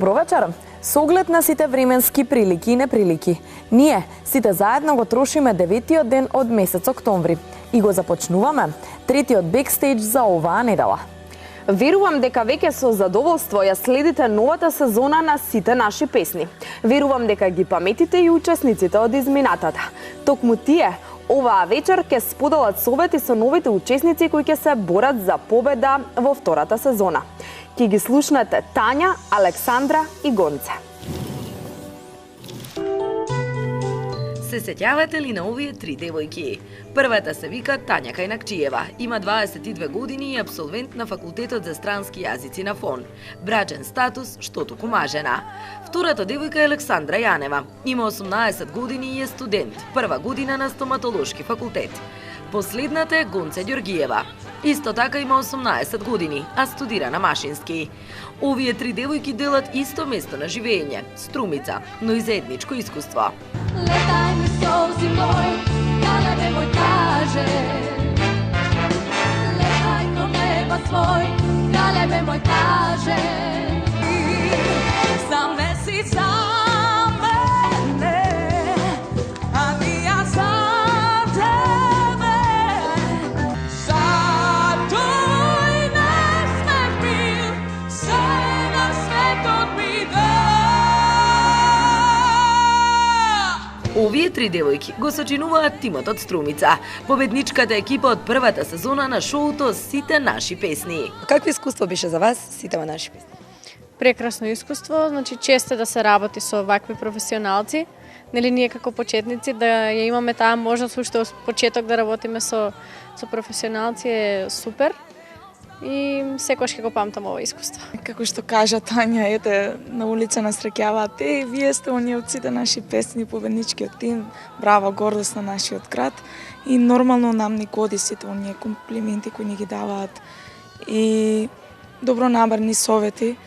Добро вечер. Со оглед на сите временски прилики и неприлики, ние сите заедно го трошиме 9-тиот ден од месец октомври и го започнуваме третиот бекстејдж за оваа недела. Верувам дека веќе со задоволство ја следите новата сезона на сите наши песни. Верувам дека ги паметите и учесниците од изминатата. Токму тие оваа вечер ќе споделат совети со новите учесници кои ќе се борат за победа во втората сезона. Ќе ги слушнете Тања, Александра и Гонце. Се сеќавате ли на овие три девојки? Првата се вика Тања Кајнакчиева, има 22 години и абсолвент на факултетот за странски јазици на ФОН. Брачен статус, што туку мажена. Втората девојка е Александра Јанева, има 18 години и е студент, прва година на стоматолошки факултет. Последната е Гонце Ѓоргиева. Исто така има 18 години, а студира на машински. Овие три девојки делат исто место на живење, Струмица, но и заедничко искуство. Летай ми солзи мој, далеме мој каже. Летай до неба свој, далеме мој каже. За месец за мене, а ти ја за тебе. За тој насмех мил, се на светот ми да. Овие три девојки го сочинуваат тимот од Струмица, победничката екипа од првата сезона на шоуто Сите наши песни. Какво искуство беше за вас Сите наши песни? Прекрасно искуство, значи често да се работи со вакви професионалци. Нели ние како почетници да ја имаме таа можност уште од почеток да работиме со професионалци е супер. И секогаш ќе го памтам ова искуство. Како што кажа Тања, ете, на улица насреќаваат, вие сте оние од Сите наши песни, победничкиот тим, браво, гордост на нашиот град. И нормално нам ни годи сите оние комплименти кои ни ги даваат и добронамерни совети.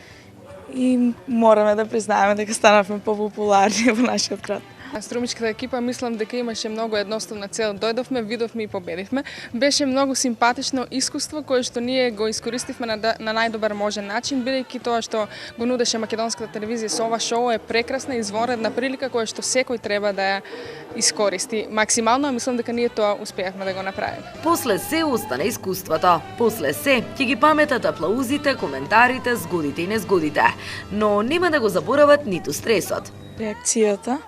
И мораме да признаеме дека станавме популарни во нашиот град. Струмичката екипа мислам дека имаше многу едноставна цел. Дојдовме, видовме и победивме. Беше многу симпатично искуство кое што ние го искористивме на најдобар можен начин, бидејќи тоа што го нудеше македонската телевизија со ова шоу е прекрасна извонредна прилика која што секој треба да ја искористи максимално, мислам дека ние тоа успеавме да го направиме. После се остана искуството. После се ќе ги паметат аплаузите, коментарите, згодите и незгодите. Но нема да го заборават ниту стресот. Реакцијата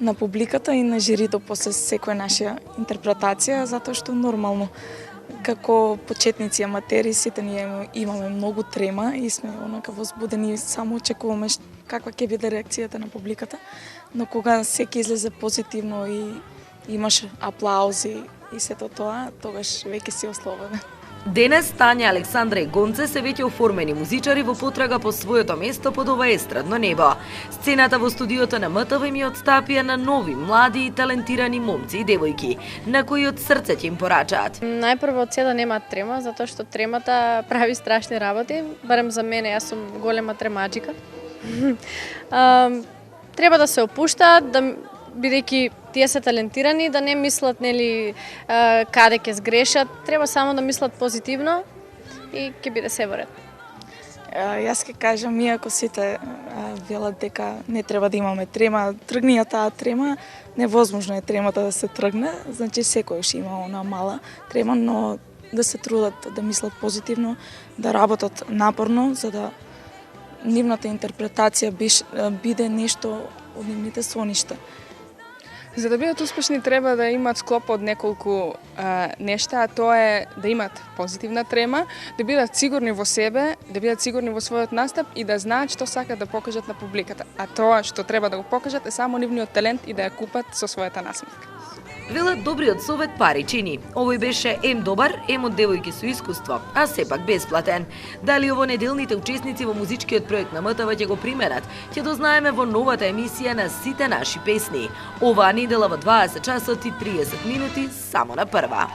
на публиката и на жирито после секоја наша интерпретација, затоа што нормално како почетници аматери сите ние имаме многу трема и сме онака возбудени, само очекуваме каква ќе биде реакцијата на публиката, но кога секи излезе позитивно и имаш аплаузи и сето тоа, тогаш веќе си ослободен. Денес Тања, Александра и Гонце се веќе оформени музичари во потрага по своето место под ова естрадно небо. Сцената во студиото на МТВ ми отстапија на нови, млади и талентирани момци и девојки, на кои од срце ќе им порачаат. Најпрво од се да нема трема, затоа што тремата прави страшни работи, барем за мене, јас сум голема тремаджика. Треба да се опуштаат, бидејќи тие се талентирани, да не мислат нели каде ќе сгрешат, треба само да мислат позитивно и ќе биде се во ред. Јас ќе кажам, иако сите велат дека не треба да имаме трема, тргни ја таа трема, невозможно е тремата да се тргне, значи секојаш има она мала трема, но да се трудат да мислат позитивно, да работат напорно, за да нивната интерпретација биде нешто од нивните соништа. За да бидат успешни треба да имат склоп од неколку нешта, а тоа е да имат позитивна трема, да бидат сигурни во себе, да бидат сигурни во својот настап и да знаат што сакат да покажат на публиката. А тоа што треба да го покажат е само нивниот талент и да ја купат со својата насмевка. Велат добриот совет пари чини. Овој беше ем добар, ем од девојки со искуство, а сепак бесплатен. Дали ово неделните учесници во музичкиот проект на МТВ ќе го примерат, ќе дознаеме во новата емисија на Сите наши песни. Оваа недела во 20 часот и 30 минути само на прва.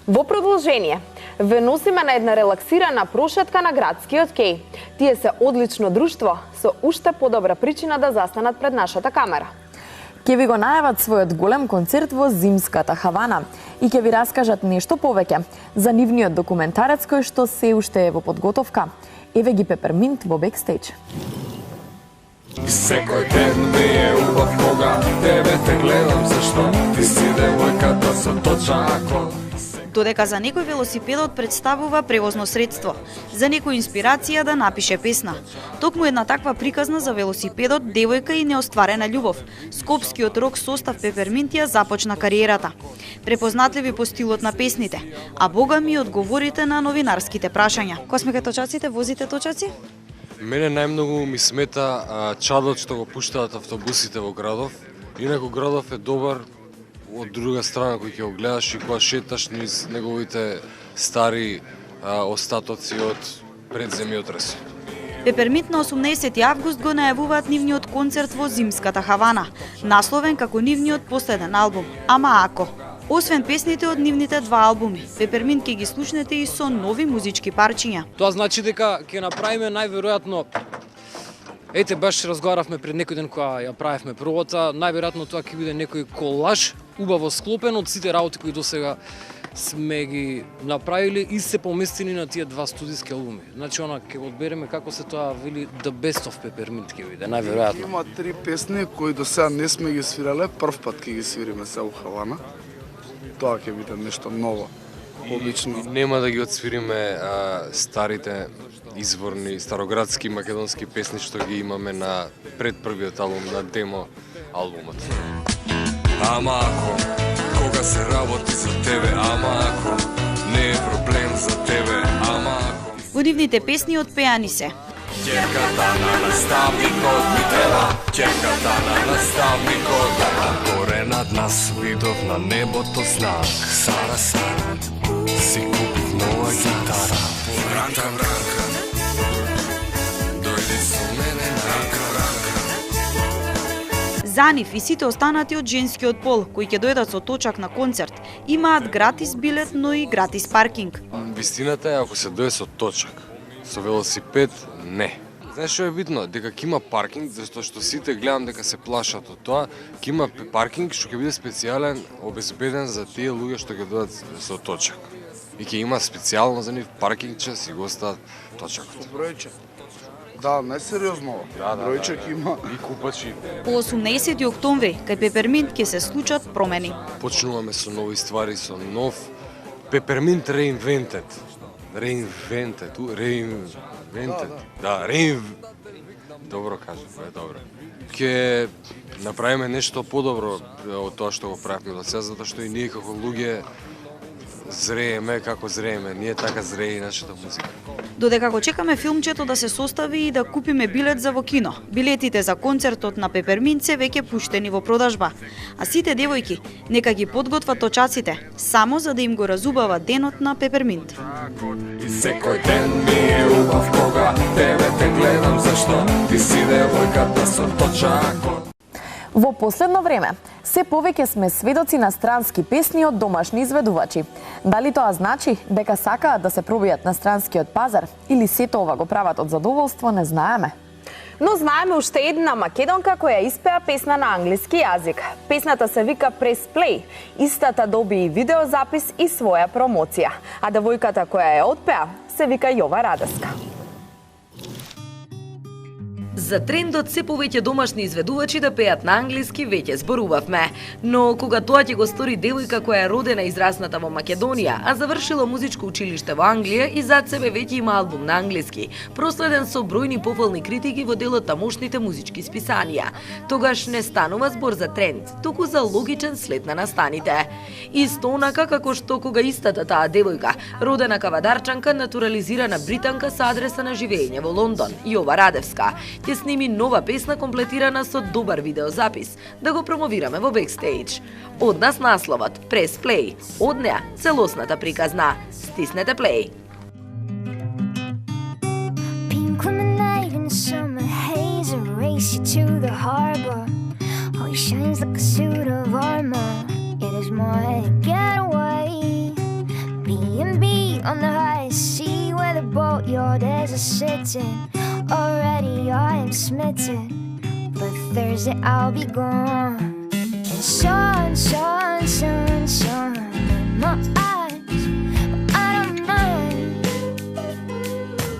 Во продолжение, ве носиме на една релаксирана прошетка на градскиот кеј. Тие се одлично друштво, со уште подобра причина да застанат пред нашата камера. Ќе ви го најават својот голем концерт во зимската Хавана и ќе ви раскажат нешто повеќе за нивниот документарец кој што се уште е во подготовка. Еве ги Пеперминт во бекстејдж. И секој ден ми е убав кога тебе те гледам, зашто ти си девојката со точакот. Додека за некој велосипедот представува превозно средство, за некој инспирација да напише песна. Токму една таква приказна за велосипедот, девојка и неостварена љубов. Скопскиот рок состав Пеперминт ја започна кариерата. Препознатливи по стилот на песните, а бога ми одговорите на новинарските прашања. Кога сме кај точаците, возите точаци? Мене најмногу ми смета чадот што го пуштаат автобусите во градов. Инаку градов е добар, од друга страна кој ќе го гледаш и кога шеташ низ неговите стари остатоци од пред земјотрес. Пеперминт на 18 август го најавуваат нивниот концерт во зимската Хавана, насловен како нивниот последен албум, Ама ако. Освен песните од нивните два албуми, Пеперминт ќе ги слушнете и со нови музички парчиња. Тоа значи дека ќе направиме најверојатно, ете баш разговаравме пред некој ден кога ја правевме првата, најверојатно тоа ќе биде некој колаж, убаво склопен од сите работи кои досега сме ги направиле и се поместени на тие два студиски албуми. Значи она ќе го одбереме како се тоа вели The Best of Peppermint ќе биде, најверојатно. Има 3 песни кои до сега не сме ги свирале, прв пат ќе ги свириме се во Хавана. Тоа ќе биде нешто ново. Обично нема да ги отсвириме старите изворни староградски македонски песни што ги имаме на предпрвиот албум, на демо албумот. Ама ако кога се работи за тебе, ама ако не е проблем за тебе, ама ако. Во нивните песни отпеани се Ќерката на наставникот ми треба, ќерката на наставникот, горе над нас видов на небото знак. Сара, Сара, си купив нова гитара. Ранка, ранка, дојди со мене на ранка, ранка. За нив и сите останати од женскиот пол, кои ќе дојдат со точак на концерт, имаат гратис билет, но и гратис паркинг. Вистината е ако се дојде со точак, со велосипед не. Знаеш што е битно? Дека ќе има паркинг, зашто што сите гледам дека се плашат од тоа, ќе има паркинг што ќе биде специјален, обезбеден за тие луѓе што ќе дојдат со точак. И ќе има специјално за нив паркингче, си го остават точакот. бројче. Да, несериозно. Бројче има и купачи. По 18 октомври кај Пеперминт ќе се случат промени. Почнуваме со нови ствари, со нов Peppermint Reinvented. Reinvented. Да, Добро кажа, е добро. Ќе направиме нешто подобро од тоа што го правиме до сега, затоа што и ние како луѓе зрееме како зрееме. Ние така зрее и нашата музика. Додека го чекаме филмчето да се состави и да купиме билет за во кино, билетите за концертот на Пеперминт се веќе пуштени во продажба. А сите девојки нека ги подготват точаците, само за да им го разубава денот на Пеперминт. И секој ден ми е убав кога тебе те гледам, зашто ти си девојката со точакот. Во последно време, се повеќе сме сведоци на странски песни од домашни изведувачи. Дали тоа значи дека сакаат да се пробијат на странскиот пазар или сето ова го прават од задоволство, не знаеме. Но знаеме уште една македонка која испеа песна на англиски јазик. Песната се вика Press Play. Истата доби и видеозапис и своја промоција. А девојката која ја отпеа се вика Јова Радеска. За трендот се повеќе домашни изведувачи да пеат на англиски веќе зборувавме, но кога тоа ќе го стори девојка која е родена и израсната во Македонија, а завршила музичко училиште во Англија и зад себе веќе има албум на англиски, проследен со бројни пофални критики во делот тамошните музички списанија, тогаш не станува збор за тренд, туку за логичен след на настаните. Исто онака како што кога истата таа девојка, родена кавадарчанка, натурализирана британка со адреса на живење во Лондон, Јова Радевска, ќе сними нова песна комплетирана со добар видеозапис, да го промовираме во бекстејдж. Од нас насловот Press Play, од неа целосната приказна. Стиснете плей. Pink lemonade in the summer haze and race you to the harbor. Oh, he shines like a suit of armor. It is my getaway. B&B on the high sea where the boatyard is sitting. Already I am smitten, but Thursday I'll be gone. sun, sun, sun, sun in my eyes. But I don't mind.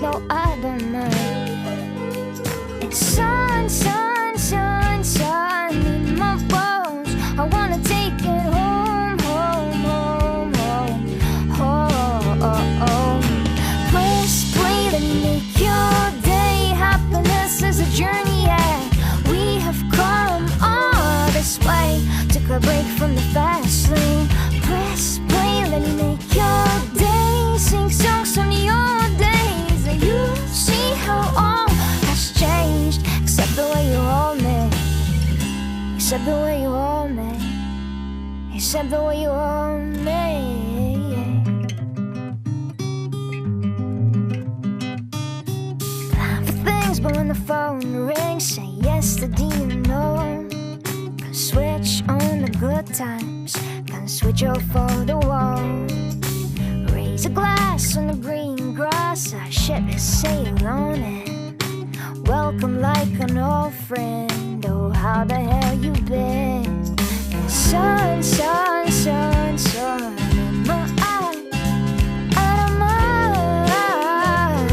No, I don't mind. It's sun, sun, sun, sun in my bones. I wanna take it home, home, home, home, home. Press play to make your day. Happiness is a journey, yeah. We have come all this way. Took a break from the fast lane. Press play, let me make your day. Sing songs from your days. And you see how all has changed, except the way you hold me. Except the way you hold me. Except the way you hold me. Plan for things, but when the phone rings, say yes to do you know. Can switch on the good times, can switch off for the wall. Raise a glass on the green grass, our ship is sailing in. Welcome like an old friend, oh how the hell you been? Sun, sun, sun, sun in my eyes, out of my eyes.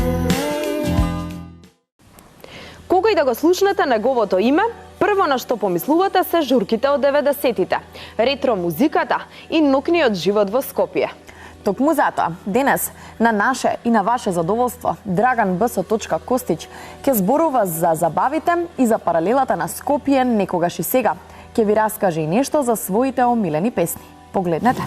Кога и да го слушнете неговото име, прво на што помислувате се журките од 90-тите, ретро музиката и ноќниот живот во Скопје. Токму затоа, денес, на наше и на ваше задоволство, Драган Б.С. Костич ќе зборува за забавите и за паралелата на Скопје некогаш и сега. Ќе ви раскаже и нешто за своите омилени песни. Погледнете.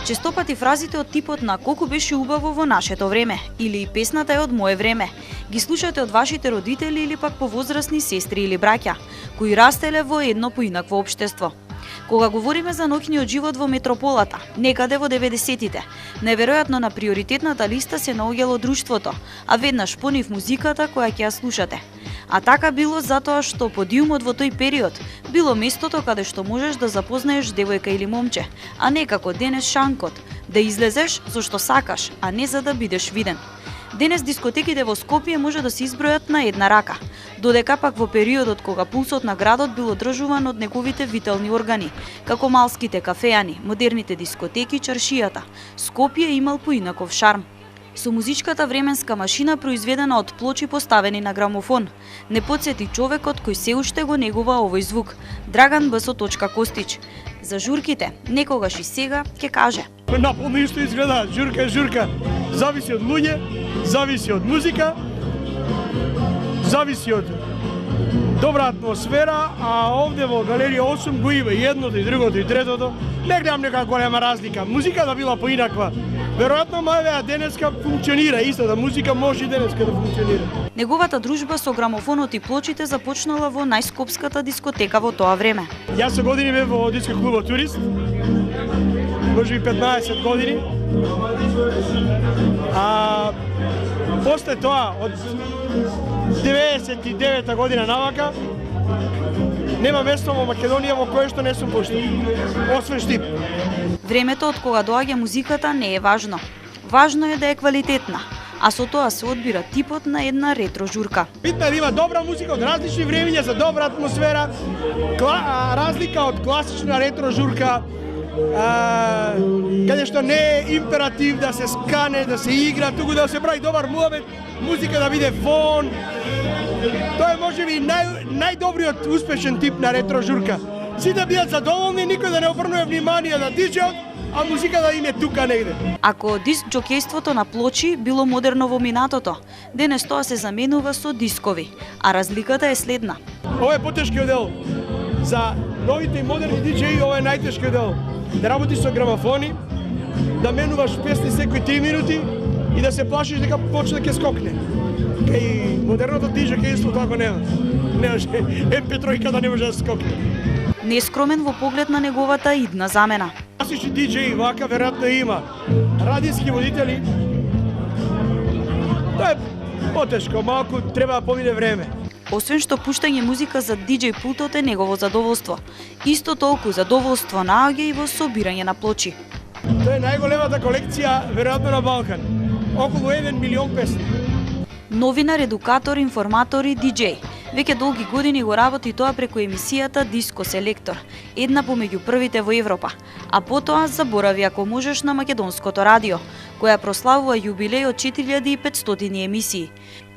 Честопати фразите од типот на колку беше убаво во нашето време или песната е од мое време ги слушате од вашите родители или пак повозрасни сестри или браќа кои растеле во едно поинакво општество. Кога говориме за ноќниот живот во метрополата, некаде во 90-тите, неверојатно на приоритетната листа се наоѓало друштвото, а веднаш понив музиката која ќе ја слушате. А така било затоа што подиумот во тој период било местото каде што можеш да запознаеш девојка или момче, а не како денес шанкот, да излезеш зашто сакаш, а не за да бидеш виден. Денес дискотеките во Скопје може да се избројат на една рака, додека пак во периодот кога пулсот на градот бил одржуван од неговите витални органи, како малските кафеани, модерните дискотеки, чаршијата, Скопје имал поинаков шарм. Со музичката временска машина произведена од плочи поставени на грамофон, не потсети човекот кој се уште го негува овој звук, Драган Б.С. Костич. За журките, некогаш и сега, ќе каже. Наполно исто изгледа, журка е журка. Зависи од луѓе, зависи од музика, зависи од добра атмосфера, а овде во Галерија 8 го има и едното, и другото, и третото. Не гледам нека голема разлика. Музиката била поинаква. Веројатно мајвеа денеска функционира, истата музика може и денеска да функционира. Неговата дружба со грамофонот и плочите започнала во најскопската дискотека во тоа време. Јас со години бев во диско клубот Турист, може би 15 години. А после тоа, од 99-та година навака, нема место во Македонија во кое што не сум пуштил, освен Штип. Времето од кога доаѓа музиката не е важно. Важно е да е квалитетна, а со тоа се одбира типот на една ретро журка. Битно е да има добра музика од различни времиња за добра атмосфера, разлика од класична ретро журка, каде што не е императив да се скане, да се игра, туку да се прави добар муабет, музика да биде фон. Тоа е можеби најдобриот успешен тип на ретро журка. Сите бидат задоволни, никој да не обрнува внимание на диџејот, а музиката им е тука негде. Ако диск џокејството на плочи било модерно во минатото, денес тоа се заменува со дискови, а разликата е следна. Ова е потешкиот дел. За новите и модерни диџеи ова е најтешкиот дел. Да работиш со грамофони, да менуваш песни секои 3 минути и да се плашиш дека почне да ќе скокне. Кај модерното диџејство така нема. Немаше MP3 да не може да скокне. Нескромен во поглед на неговата идна замена. Класични диџеи вака веројатно има. Радиски водители. Тоа е потешко, малку треба да помине време. Освен што пуштање музика за диџеј пултот е негово задоволство, исто толку задоволство наоѓа и во собирање на плочи. Тоа е најголемата колекција веројатно на Балкан. Околу 1 милион песни. Новинар, едукатор, информатор и диџеј. Веќе долги години го работи тоа преку емисијата Диско Селектор, една помеѓу првите во Европа, а потоа заборави ако можеш на Македонското радио, која прославува јубилеј од 4500 емисии.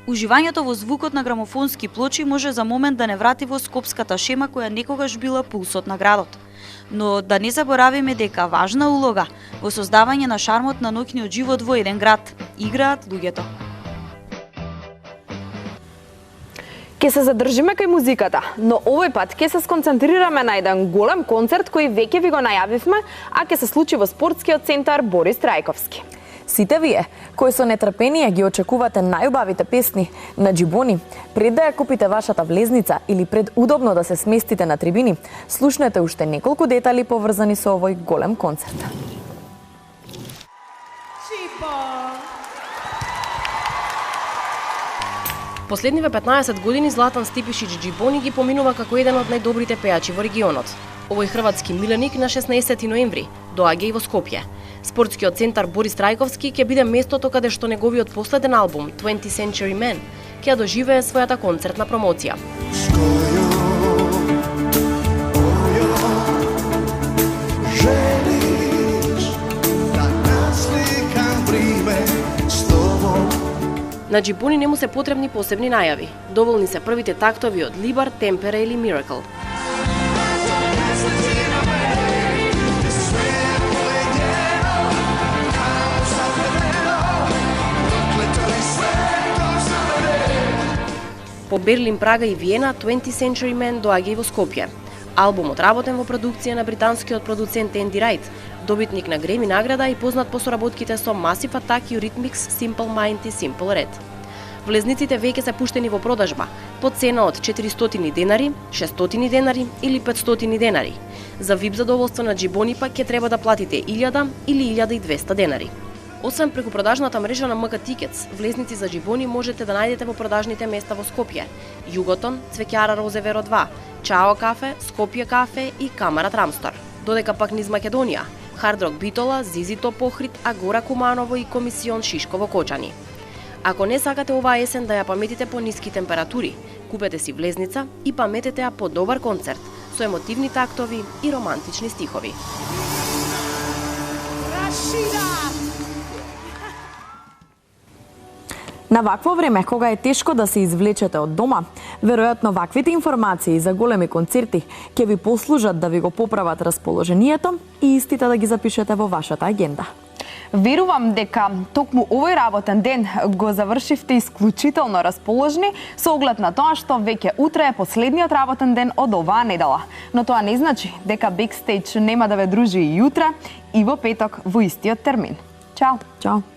Уживањето во звукот на грамофонски плочи може за момент да не врати во скопската шема која некогаш била пулсот на градот. Но да не заборавиме дека важна улога во создавање на шармот на ноќниот живот во еден град играат луѓето. Ке се задржиме кај музиката, но овој пат ке се сконцентрираме на еден голем концерт кој веќе ви го најавивме, а ке се случи во спортскиот центар Борис Трајковски. Сите вие, кои со нетрпение ги очекувате најубавите песни на Џибони, пред да ја купите вашата влезница или пред удобно да се сместите на трибини, слушнете уште неколку детали поврзани со овој голем концерт. Последниве 15 години Златан Стипишич Џибони ги поминува како еден од најдобрите пејачи во регионот. Овој хрватски миленик на 16 ноември доаѓа и во Скопје. Спортскиот центар Борис Трајковски ќе биде местото каде што неговиот последен албум 20th Century Man ќе доживее својата концертна промоција. На Џибони не му се потребни посебни најави. Доволни се првите тактови од Либар, Темпера или Miracle. По Берлин, Прага и Виена, 20th Century Man доаѓа и во Скопје. Албумот работен во продукција на британскиот продуцент Енди Райт, добитник на Греми награда и познат по соработките со Massive Attack, Eurythmics, Simple Mind и Simple Red. Влезниците веќе се пуштени во продажба по цена од 400 денари, 600 денари или 500 денари. За VIP задоволство на Џибони пак ќе треба да платите 1000 или 1200 денари. Освен преку продажната мрежа на МК Tickets, влезници за Џибони можете да најдете во продажните места во Скопје: Југотон, Цвеќара Розеверо 2, Чао кафе, Скопје кафе и Камара Трамстор. Додека пак низ Македонија, Hard Rock Битола, Зизи Топ Охрид, Агора Куманово и Комисион Шишково Кочани. Ако не сакате оваа есен да ја паметите по ниски температури, купете си влезница и паметете ја по добар концерт со емотивни тактови и романтични стихови. На вакво време, кога е тешко да се извлечете од дома, веројатно ваквите информации за големи концерти ќе ви послужат да ви го поправат расположението и истите да ги запишете во вашата агенда. Верувам дека токму овој работен ден го завршивте исклучително расположни со оглед на тоа што веќе утре е последниот работен ден од оваа недела. Но тоа не значи дека Бекстејдж нема да ве дружи и утре и во петок во истиот термин. Чао! Чао!